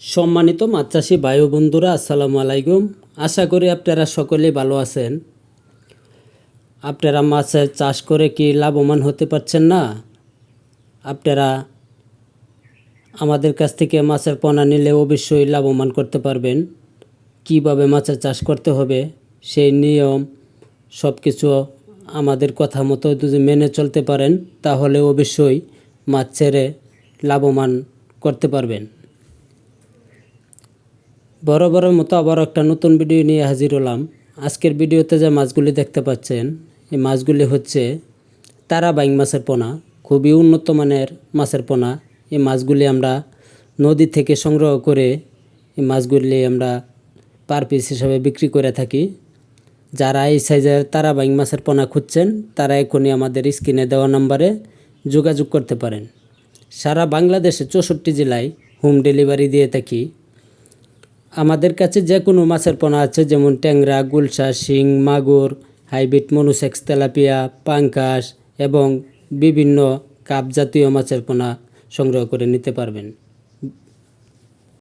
সম্মানিত মাছ চাষি ভাই ও বন্ধুরা, আসসালামু আলাইকুম। আশা করি আপনারা সকলেই ভালো আছেন। আপনারা মাছের চাষ করে কি লাভবান হতে পারছেন না? আপনারা আমাদের কাছ থেকে মাছের পোনা নিলে অবশ্যই লাভবান করতে পারবেন। কিভাবে মাছের চাষ করতে হবে সেই নিয়ম সব কিছু আমাদের কথা মতো যদি মেনে চলতে পারেন তাহলে অবশ্যই মাছ ছেড়ে লাভবান করতে পারবেন। বরাবরের মতো আবার একটা নতুন ভিডিও নিয়ে হাজির হলাম। আজকের ভিডিওতে যে মাছগুলি দেখতে পাচ্ছেন, এই মাছগুলি হচ্ছে তারাবাইং মাছের পোনা। খুবই উন্নত মানের মাছের পোনা। এই মাছগুলি আমরা নদী থেকে সংগ্রহ করে এই মাছগুলি আমরা পার পিস হিসাবে বিক্রি করে থাকি। যারা এই সাইজের তারাবাইং মাছের পোনা খুঁজছেন তারা এখনই আমাদের স্ক্রিনে দেওয়া নম্বরে যোগাযোগ করতে পারেন। সারা বাংলাদেশে 64 জেলায় হোম ডেলিভারি দিয়ে থাকি। আমাদের কাছে যে কোনো মাছের পোনা আছে, যেমন ট্যাংরা, গুলশা, শিং, মাগুর, হাইব্রিড, মনুসেক্স, তেলাপিয়া, পাঙ্কাস এবং বিভিন্ন কাপ জাতীয় মাছের পোনা সংগ্রহ করে নিতে পারবেন।